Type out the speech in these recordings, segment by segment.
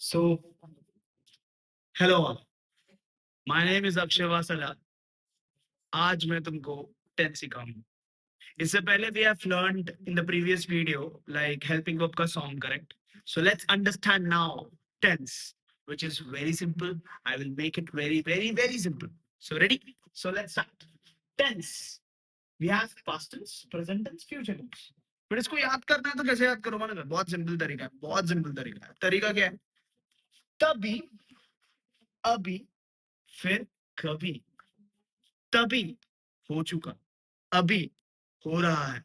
So, hello all. My name is Akshay Vasala. आज मैं तुमको टेंस सिखाऊंगा. इससे पहले we have learned in the previous video like helping verb का song, correct? So let's understand now tense, which is very simple. I will make it very simple. So ready? So let's start. Tense. We have past tense, present tense, future tense. फिर इसको याद करना है तो कैसे याद करो मालूम है? बहुत सिंपल तरीका है. बहुत सिंपल तरीका है. तरीका क्या है? तभी, अभी, फिर कभी. तभी हो चुका, अभी हो रहा है,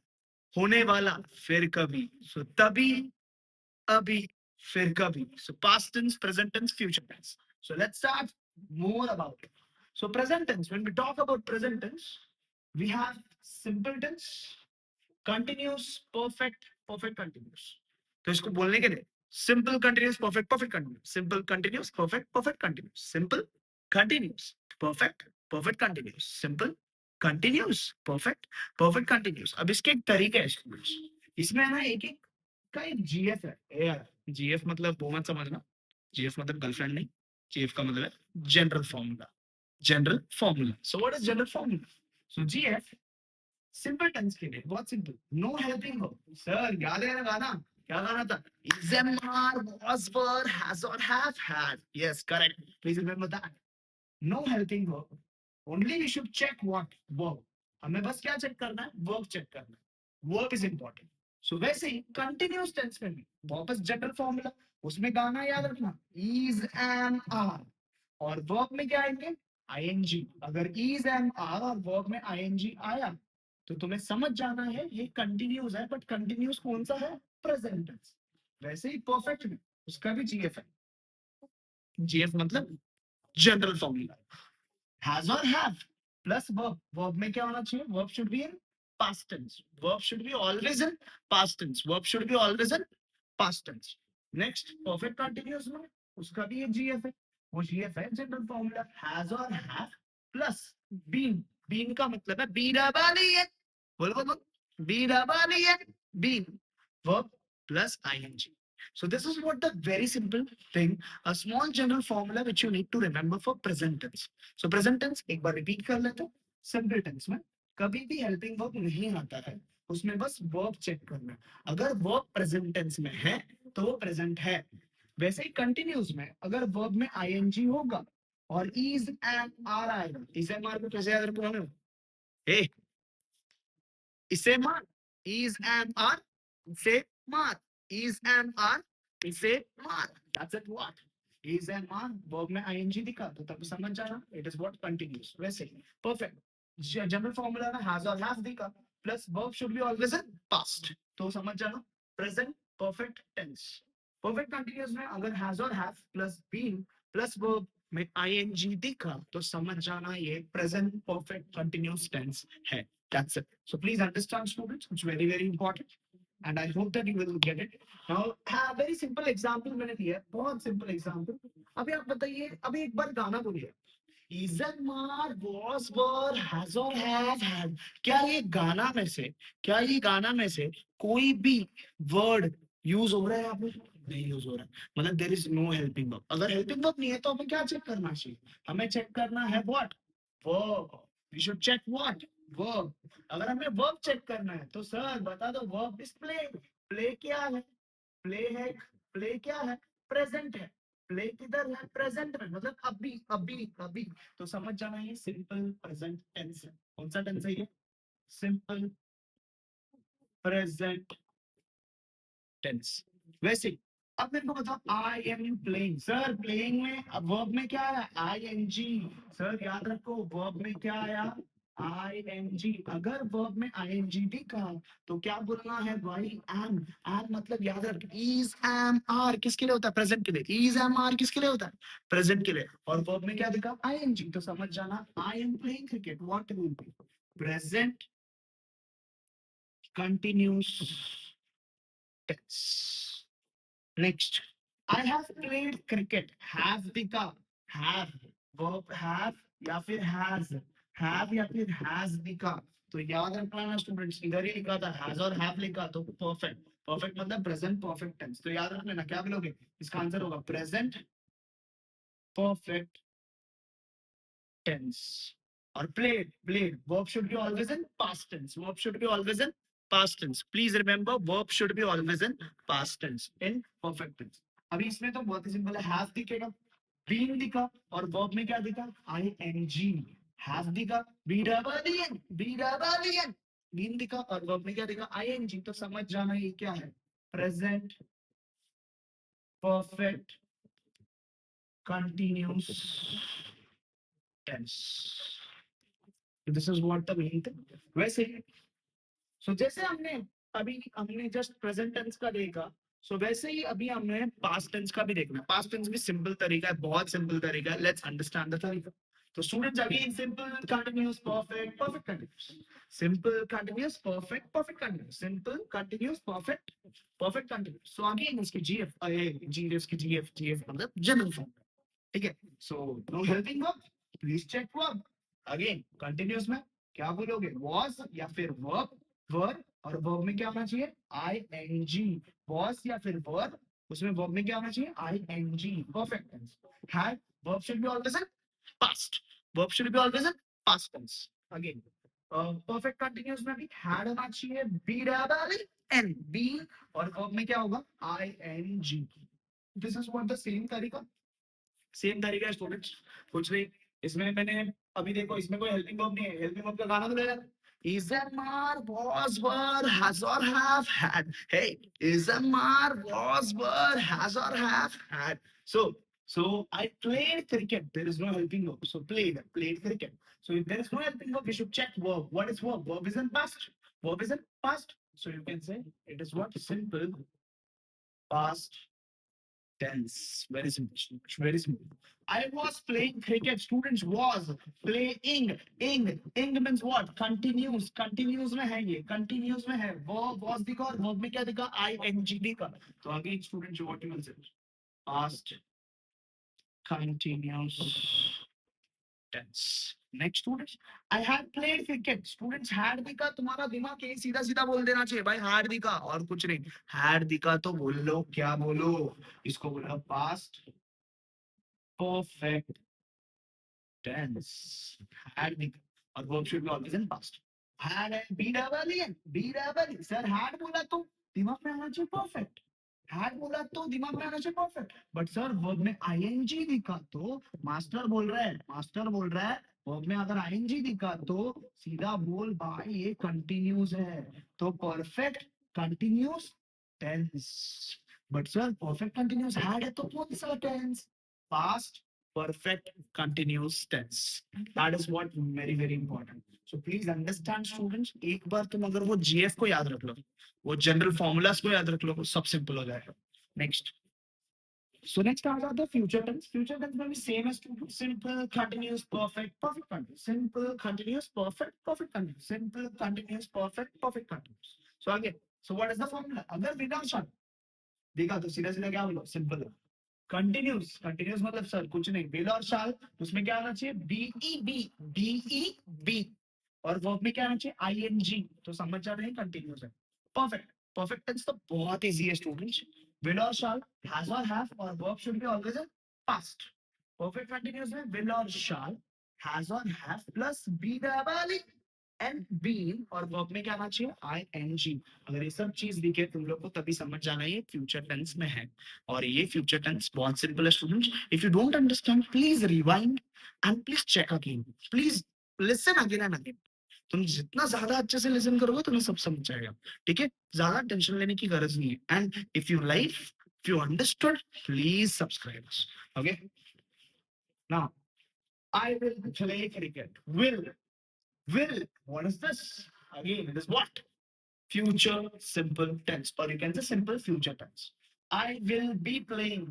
होने वाला, फिर कभी. सो तभी, अभी, फिर कभी. So past tense, present tense, future tense. So let's start more about it. So present tense, when we talk about present tense, we have simple tense, continuous, perfect, perfect continuous. तो इसको बोलने के लिए simple continuous perfect perfect continuous, simple continuous perfect perfect continuous, simple continuous perfect perfect continuous, simple continuous perfect perfect continuous. अब इसके एक तरीके हैं स्टूडेंट्स. इसमें है ना एक एक का एक जीएफ है. ए यार, जीएफ मतलब वो मत समझना. जीएफ मतलब गर्लफ्रेंड नहीं. जीएफ का मतलब है general formula. General formula. So what is general formula? So GF simple tense के लिए बहुत simple. No helping verb. Sir याद है ना गाना? क्या गाना था? Is am are was were has or have had. Yes, correct. Please remember that. No helping verb. Only we should check what verb. हमें बस क्या चेक करना है? वर्ब चेक करना है. Verb is important. सो वैसे ही कंटिन्यूस टेंस में भी वापस जनरल फॉर्मूला. उसमें गाना याद रखना. Is am are. और वर्ब में क्या आएंगे? आईएनजी. अगर इज एम आर और वर्ब में आईएनजी आया तो तुम्हें समझ जाना है ये कंटिन्यूस है. बट कंटिन्यूस कौन सा है? Present tense. वैसे ही परफेक्ट में उसका भी जीएफ है. जीएफ मतलब जनरल फॉर्मूला. हैज और हैव प्लस वर्ब. वर्ब में क्या होना चाहिए? Verb should be in past tense. Verb should be always in past tense. Verb should be always in past tense. Next perfect continuous में उसका भी एक जीएफ है. वो जीएफ है जनरल फॉर्मूला. हैज और हैव प्लस बीन. बीन का मतलब है बी डबल ई एन. बोलो बोलो. B double E N. Been. Verb plus ING. So this is what the very simple thing, a small general formula which you need to remember for present tense. So present tense एक बार repeat कर लेते हैं. Simple tense में कभी भी helping verb नहीं आता है. उसमें बस verb check करना है. अगर verb present tense में है तो वो present है. वैसे ही continuous में अगर verb में ing होगा और is am are आएगा. is am are को कैसे याद रखोगे? Hey, इसे मार. is am are इसे मार. is am are इसे मार. That's it. What? Is and are verb में ing दिखा तो तब समझ जाना it is what continuous. वैसे ही perfect जनरल फॉर्मूला में has और have दिखा plus verb should be always in past तो समझ जाना present perfect tense. perfect continuous में अगर has और have plus been plus verb में ing दिखा तो समझ जाना ये present perfect continuous tense है. That's it. So please understand students, it's very important and I hope that you will get it. Now, very simple example मैंने दिया है. बहुत simple example. अभी आप बताइए. अभी एक बार गाना बोलिए. Is and are, was, were, has or have had. क्या ये गाना में से कोई भी वर्ड यूज हो रहा है? यहाँ पे नहीं यूज हो रहा है. मतलब there is no helping verb. अगर हेल्पिंग वर्ब नहीं है तो हमें क्या चेक करना चाहिए? हमें चेक करना है what? Verb. We should check what? Verb. अगर हमें वर्ब चेक करना है तो सर बता दो वर्ब इज प्ले. प्ले क्या है? प्ले है. प्ले क्या है? प्रेजेंट है. प्ले किधर है? प्रेजेंट में. मतलब अभी अभी अभी. तो समझ जाना ये सिंपल प्रेजेंट टेंस है. कौन सा टेंस है ये? Simple present tense. वैसे अब मेरे को बताओ I am playing. Sir playing में अब वर्ब में क्या आया? I N ji. सर याद रखो वर्ब में क्या आया? I N G. अगर वर्ब में आई एन जी दिखा तो क्या बोलना है भाई? एम. एम मतलब याद रख इज एम आर किसके लिए होता है? प्रेजेंट के लिए. इज एम आर किसके लिए होता है? प्रेजेंट के लिए. और वर्ब में क्या दिखा? I N G. तो समझ जाना I am playing cricket. What will be? Present continuous tense. Next, I have played cricket. Have दिखा. Have verb have या फिर has. Have या फिर has दिखा. तो याद रखना ना स्टूडेंट्स. इधर ही लिखा था has और have लिखा तो perfect. परफेक्ट मतलब प्रेजेंट परफेक्ट टेंस। तो याद रख लेना क्या बोलोगे, इसका आंसर होगा प्रेजेंट परफेक्ट टेंस। और played verb should be always in past tense, verb should be always in past tense, please remember verb should be always in past tense in perfect tense। अभी इसमें तो बहुत ही simple है, have दिखेगा, been दिखा, और verb में क्या दिखा, ing। have दिखा, been दिखा, और verb में क्या दिखा, ing। तो समझ जाना ये क्या है, present perfect continuous tense। This is what the main thing. वैसे जैसे हमने जस्ट प्रेजेंट टेंस का देखा, वैसे ही अभी हमें पास्ट टेंस का भी देखना है। पास्ट टेंस भी सिंपल तरीका है, बहुत सिंपल तरीका है, लेट्स अंडरस्टैंड द तरीका। तो students again simple continuous perfect perfect continuous, simple continuous perfect perfect continuous, simple continuous perfect perfect continuous. So again इसकी जीएफ जीएफ मतलब जनरल फॉर्म, ठीक है। So no helping verb, please check verb. Again continuous में क्या बोलोगे, was या फिर verb, were, और verb में क्या होना चाहिए, ing। was या फिर were, उसमें verb में क्या होना चाहिए, ing। perfect tense had, verb should be always in past, verb should be always in past tense। Again perfect continuous में भी had होना चाहिए, be double and be, और verb में क्या होगा, ing। this is what the same तरीका, same तरीका है स्टूडेंट्स, कुछ नहीं। इसमें मैंने अभी देखो, इसमें कोई हेल्पिंग वर्ब नहीं है, हेल्पिंग वर्ब का गाना तो लगा, is a mar was were has or have had, hey is a mar was were has or have had। So I played cricket, there is no helping verb, so played cricket। So if there is no helping verb, we should check verb. What is verb? Verb is in past, verb is in past, so you can say it is what, simple past tense, very simple, very simple। I was playing cricket, students was playing, ing means what, continuous, continuous में है, ये continuous में है, verb was दिखा, और verb में क्या दिखा, ing दिखा। तो again students what you will say, past continuous tense। next students, I had played cricket, students had दिखा, तुम्हारा दिमाग ये सीधा सीधा बोल देना चाहिए भाई, had दिखा और कुछ नहीं, had दिखा तो बोल लो, क्या बोलो, इसको बोला past perfect tense। had दिखा, और verb should be always in past। had है, be double E, be double E। Sir had बोला तो दिमाग में आना चाहिए perfect, had बोला तो दिमाग में आना चाहिए perfect, बट सर वर्ब में ing दिखा तो मास्टर बोल रहा है, वर्ब में अगर ing दिखा तो सीधा बोल भाई ये कंटिन्यूस है, तो perfect continuous tense. But sir perfect continuous had है तो कौन सा tense, past perfect continuous tense। that is what very important। so please understand students, एक बार तुम अगर वो gf को याद रख लो, वो जनरल फॉर्मूलास को याद रख लो, सब सिंपल हो जाएगा। नेक्स्ट, so next आ जाता है फ्यूचर टेंस। फ्यूचर टेंस में भी सेम है, simple continuous perfect perfect continuous, simple continuous perfect perfect continuous, simple continuous perfect perfect continuous. So आगे, so what is the formula, अगर विदाउट शॉर्ट देखा तो सीधा सीधा क्या बोलो, सिंपल कंटिन्यूस। कंटिन्यूस मतलब सर कुछ नहीं, विल और शाल, उसमें क्या आना चाहिए, बी, और वर्ब में क्या आना चाहिए, आईएनजी। तो समझ जा रहे हैं कंटिन्यूस है। परफेक्ट, परफेक्ट टेंस तो बहुत इजी है स्टूडेंट्स, विल और शाल, हैज और हैव, और verb should be always in past. Perfect continuous में विल और शाल, हैज और have plus B double and been, और वर्ब में क्या आना चाहिए, आईएनजी। अगर ये सब चीज दिखे तुम लोग को तभी समझ जाना ये फ्यूचर टेंस में है। और ये फ्यूचर टेंस बहुत सिंपल है students, if you don't understand please rewind and please check again, please listen again and again. तुम जितना ज्यादा अच्छे से लिसन करोगे तुम्हें सब समझ जाएगा, ठीक है। ज्यादा टेंशन लेने की गरज नहीं है। And if you like, if you understood, please subscribe us, okay. Now I will play cricket, will, what is this, again it is what, future simple tense, or you can say simple future tense। I will be playing,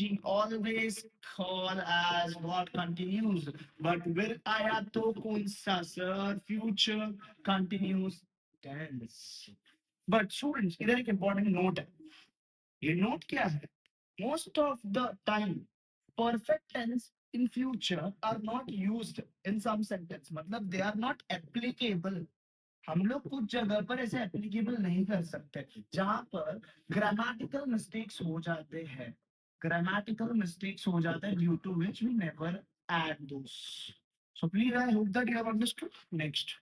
ing always call as what, continues, but will आया तो कौन सा sir, future continuous tense। but students इधर एक important note है, ये note क्या है, most of the time perfect tense in future are not used in some sentence, मतलब they are not applicable हम लोग कुछ जगह पर ऐसे एप्लीकेबल नहीं कर सकते जहां पर ग्रामेटिकल मिस्टेक्स हो जाते हैं, grammatical mistakes हो जाते हैं due to which we never add those. So please, I hope that you have understood. Next,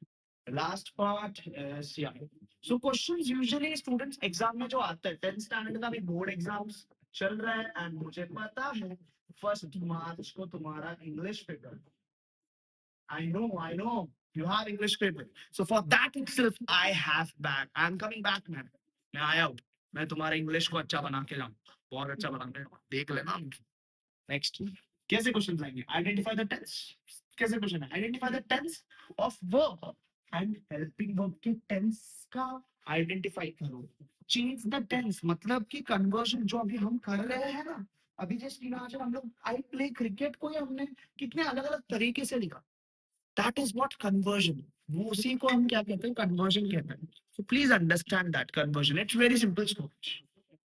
last part is yeah. So questions usually students exam में जो आते हैं 10th standard का भी board exams चल रहा है and मुझे पता है फर्स्ट मार्च को तुम्हारा English paper. I know. You have English paper. So for that itself, I have back. I'm coming back, man. मैं आया हूँ. मैं तुम्हारे इंग्लिश को अच्छा बना के लाऊं. बहुत अच्छा बना के देख लेना. नेक्स्ट. कैसे क्वेश्चन आएंगे? Identify the tense. कैसे क्वेश्चन है? Identify the tense of verb and helping verb के टेंस का आइडेंटिफाई करो. चेंज द टेंस मतलब कि कन्वर्जन जो अभी हम कर रहे हैं ना, अभी जस्ट इमेजिन हम लोग आई प्ले क्रिकेट को ही हमने कितने अलग अलग तरीके से लिखा. That is what conversion. वो उसी को हम क्या कहते हैं? Conversion कहते हैं. So please understand that conversion. It's very simple storage.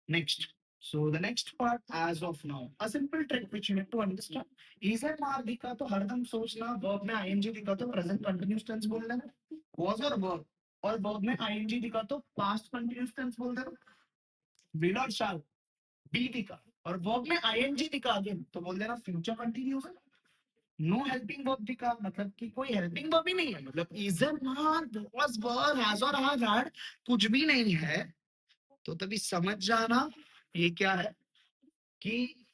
Next. So the next part, as of now, a simple trick which you need to understand. is मार दिखा तो हरदम सोचना verb में ing दिखा तो present continuous tense बोल देना. Was और verb. और verb में ing दिखा तो past continuous tense बोल देना. will और shall. be दिखा और verb में ing दिखा again तो बोल देना future continuous. No helping verb दिखा मतलब कि कोई हेल्पिंग वर्ब ही नहीं है, मतलब is not was were has और हैव हैड कुछ भी नहीं है. तो तभी समझ जाना ये क्या है कि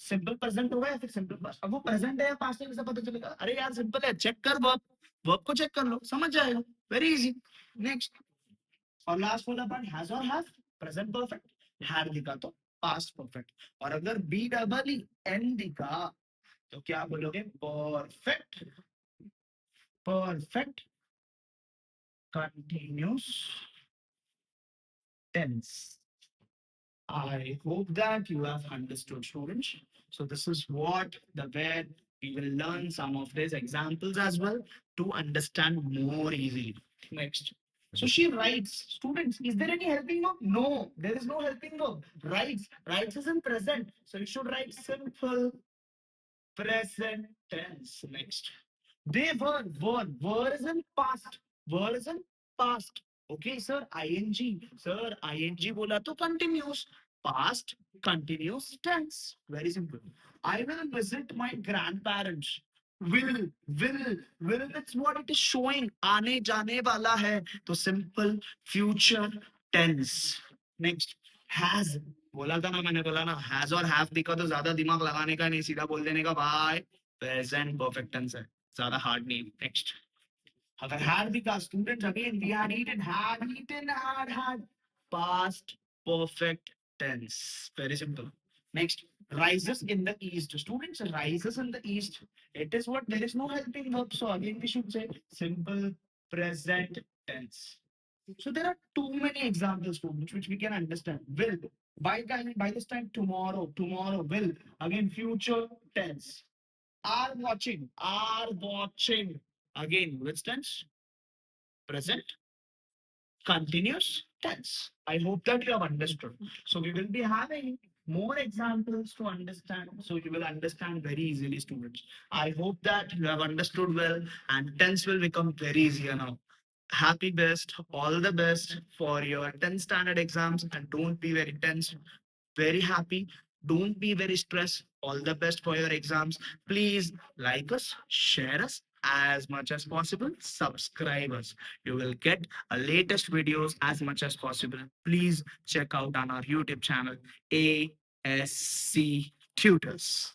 सिंपल प्रेजेंट होगा या फिर सिंपल पास्ट. अब वो प्रेजेंट है या पास्ट है कैसे पता चलेगा? अरे यार सिंपल है, चेक कर वर्ब. वर्ब को चेक कर लो, समझ जाएगा. Very easy. नेक्स्ट और लास्ट वाला पार्ट हैज और हैव. Present perfect. हैड दिखा तो पास्ट परफेक्ट. और अगर बी डबल ई एन दिखा तो क्या बोलोगे? Perfect. Perfect continuous tense. I hope that you have understood, students. So this is what the where we will learn some of these examples as well to understand more easily. Next. So she writes, students, is there any helping verb? No, there is no helping verb. Writes. Writes is in present. So you should write simple present tense. Next. They were is in past. Were is in past. Okay, sir, ing. Sir, ing बोला तो continuous. Past continuous tense. Very simple. I will visit my grandparents. Will, that's what it is showing. आने जाने वाला है. तो simple future tense. Next. Has. बोला था ना, मैंने बोला ना, has और have दिखा तो ज्यादा दिमाग लगाने का नहीं, सीधा बोल देने का भाई. Present perfect tense है, ज्यादा हार्ड नहीं. नेक्स्ट. अगर had दिखा students, again we had eaten, had past perfect tense. Very simple. Next. Rises in the east. Students, rises in the east. It is what? There is no helping verb. So again we should say simple present tense. So there are too many examples, students, which we can understand. Will. By this time tomorrow will. Again future tense. Are watching. Again, which tense? Present continuous tense. I hope that you have understood. So we will be having more examples to understand. So you will understand very easily, students. I hope that you have understood well and tense will become very easier now. Happy best, all the best for your 10th standard exams, and don't be very tense, very happy. Don't be very stressed. All the best for your exams. Please like us, share us as much as possible, subscribe us. You will get a latest videos as much as possible. Please check out on our YouTube channel, ASC Tutors.